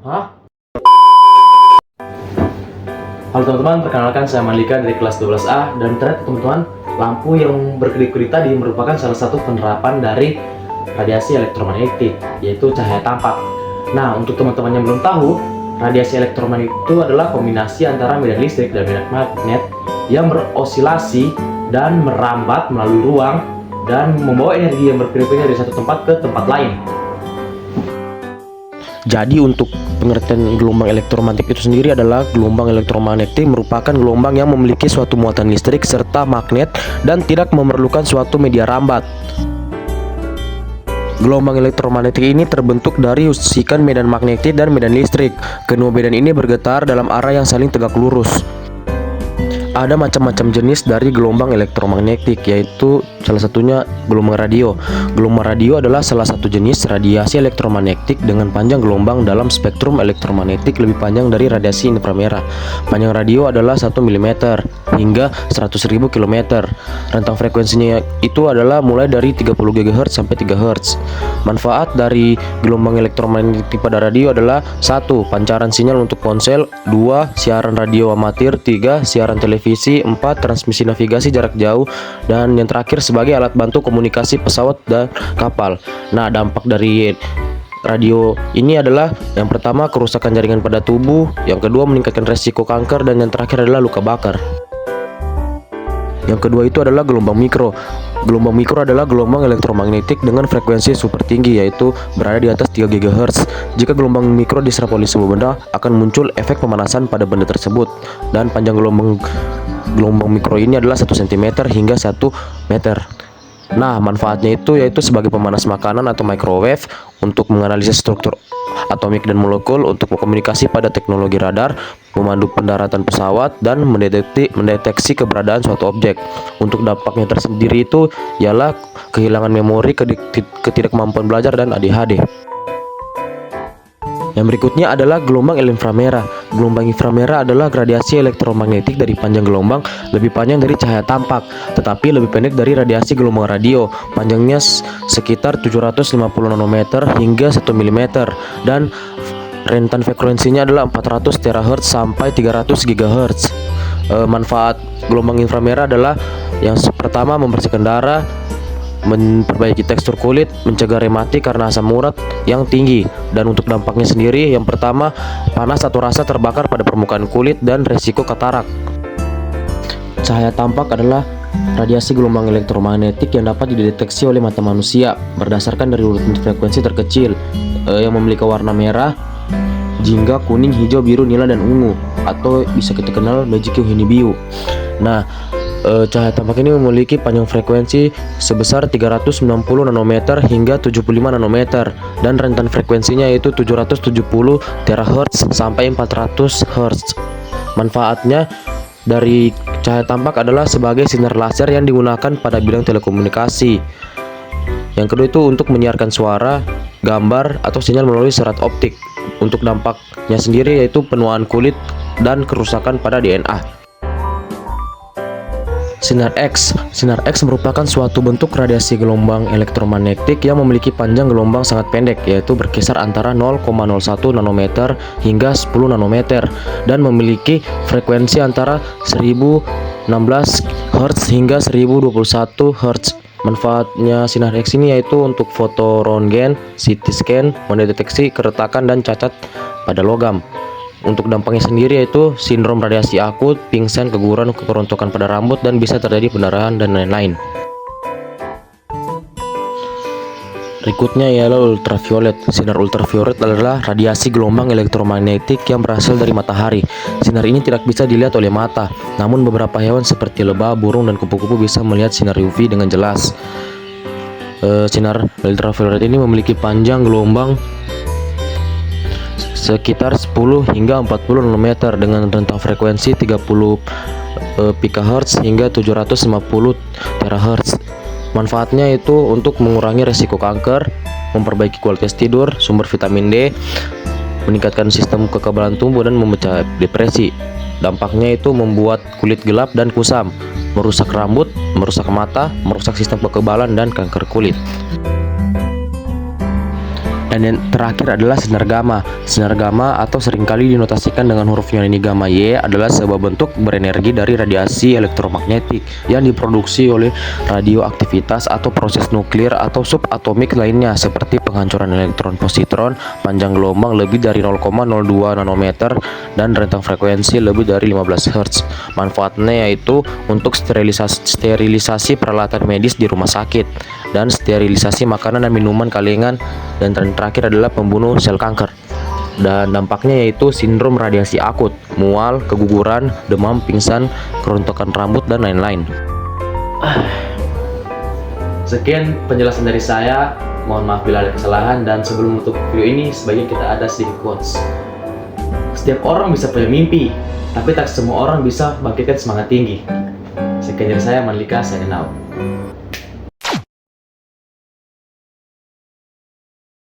Hah? Halo teman-teman, perkenalkan saya Malika dari kelas 12A. Dan ternyata teman-teman, lampu yang berkedip-kedip tadi merupakan salah satu penerapan dari radiasi elektromagnetik, yaitu cahaya tampak. Nah, untuk teman-teman yang belum tahu, radiasi elektromagnetik itu adalah kombinasi antara medan listrik dan medan magnet yang berosilasi dan merambat melalui ruang dan membawa energi yang berpindah-pindah dari satu tempat ke tempat lain. Jadi untuk pengertian gelombang elektromagnetik itu sendiri adalah gelombang elektromagnetik merupakan gelombang yang memiliki suatu muatan listrik serta magnet dan tidak memerlukan suatu media rambat. Gelombang elektromagnetik ini terbentuk dari usikan medan magnetik dan medan listrik. Kedua medan ini bergetar dalam arah yang saling tegak lurus. Ada macam-macam jenis dari gelombang elektromagnetik, yaitu salah satunya gelombang radio. Gelombang radio adalah salah satu jenis radiasi elektromagnetik dengan panjang gelombang dalam spektrum elektromagnetik lebih panjang dari radiasi inframerah. Panjang radio adalah 1 mm hingga 100.000 km. Rentang frekuensinya itu adalah mulai dari 30 GHz sampai 3 Hz. Manfaat dari gelombang elektromagnetik pada radio adalah 1. Pancaran sinyal untuk ponsel, 2. Siaran radio amatir, 3. Siaran televisi, 4. Transmisi navigasi jarak jauh, dan yang terakhir sebagai alat bantu komunikasi pesawat dan kapal. Nah, dampak dari radio ini adalah yang pertama kerusakan jaringan pada tubuh, yang kedua meningkatkan resiko kanker, dan yang terakhir adalah luka bakar. Yang kedua itu adalah gelombang mikro. Gelombang mikro adalah gelombang elektromagnetik dengan frekuensi super tinggi, yaitu berada di atas 3 GHz. Jika gelombang mikro diserap oleh sebuah benda, akan muncul efek pemanasan pada benda tersebut. Dan panjang gelombang mikro ini adalah 1 cm hingga 1 meter. Nah, manfaatnya itu yaitu sebagai pemanas makanan atau microwave, untuk menganalisis struktur atomik dan molekul, untuk berkomunikasi pada teknologi radar, memandu pendaratan pesawat, dan mendeteksi keberadaan suatu objek. Untuk dampaknya tersendiri itu ialah kehilangan memori, ketidakmampuan belajar, dan ADHD. Yang berikutnya adalah gelombang inframerah. Gelombang inframerah adalah radiasi elektromagnetik dari panjang gelombang lebih panjang dari cahaya tampak, tetapi lebih pendek dari radiasi gelombang radio. Panjangnya sekitar 750 nanometer hingga 1 mm, dan rentan frekuensinya adalah 400 THz sampai 300 GHz. Manfaat gelombang inframerah adalah yang pertama, membersihkan darah, memperbaiki tekstur kulit, mencegah rematik karena asam urat yang tinggi. Dan untuk dampaknya sendiri, yang pertama, panas atau rasa terbakar pada permukaan kulit dan resiko katarak. Cahaya tampak adalah radiasi gelombang elektromagnetik yang dapat dideteksi oleh mata manusia berdasarkan dari urutan frekuensi terkecil, yang memiliki warna merah, jingga, kuning, hijau, biru, nila, dan ungu, atau bisa kita kenal magic Hinibiu. Nah, cahaya tampak ini memiliki panjang frekuensi sebesar 390 nanometer hingga 75 nanometer, dan rentan frekuensinya yaitu 770 THz sampai 400 Hz. Manfaatnya dari cahaya tampak adalah sebagai sinar laser yang digunakan pada bidang telekomunikasi. Yang kedua itu untuk menyiarkan suara, gambar, atau sinyal melalui serat optik. Untuk dampaknya sendiri yaitu penuaan kulit dan kerusakan pada DNA. Sinar X. Sinar X merupakan suatu bentuk radiasi gelombang elektromagnetik yang memiliki panjang gelombang sangat pendek, yaitu berkisar antara 0,01 nanometer hingga 10 nanometer, dan memiliki frekuensi antara 1016 Hz hingga 1021 Hz. Manfaatnya sinar X ini yaitu untuk foto röntgen, CT scan, mendeteksi keretakan dan cacat pada logam. Untuk dampaknya sendiri yaitu sindrom radiasi akut, pingsan, keguguran, kerontokan pada rambut, dan bisa terjadi pendarahan dan lain-lain. Berikutnya ialah ultraviolet. Sinar ultraviolet adalah radiasi gelombang elektromagnetik yang berasal dari matahari. Sinar ini tidak bisa dilihat oleh mata, namun beberapa hewan seperti lebah, burung, dan kupu-kupu bisa melihat sinar UV dengan jelas. Sinar ultraviolet ini memiliki panjang gelombang sekitar 10 hingga 40 nanometer dengan rentang frekuensi 30 PHz hingga 750 THz. Manfaatnya itu untuk mengurangi resiko kanker, memperbaiki kualitas tidur, sumber vitamin D, meningkatkan sistem kekebalan tubuh, dan memecah depresi. Dampaknya itu membuat kulit gelap dan kusam, merusak rambut, merusak mata, merusak sistem kekebalan, dan kanker kulit. Dan yang terakhir adalah sinar gamma. Sinar gamma atau seringkali dinotasikan dengan huruf Yunani gamma Y adalah sebuah bentuk berenergi dari radiasi elektromagnetik yang diproduksi oleh radioaktivitas atau proses nuklir atau subatomik lainnya seperti penghancuran elektron positron, panjang gelombang lebih dari 0,02 nanometer dan rentang frekuensi lebih dari 15 Hz. Manfaatnya yaitu untuk sterilisasi peralatan medis di rumah sakit dan sterilisasi makanan dan minuman kalengan, dan terakhir adalah pembunuh sel kanker. Dan dampaknya yaitu sindrom radiasi akut, mual, keguguran, demam, pingsan, kerontokan rambut, dan lain-lain. Sekian penjelasan dari saya. Mohon maaf bila ada kesalahan, dan sebelum menutup video ini sebaiknya kita ada sedikit quotes. Setiap orang bisa punya mimpi, tapi tak semua orang bisa bangkitkan semangat tinggi. Sekian dari saya, Mandlika, signing out.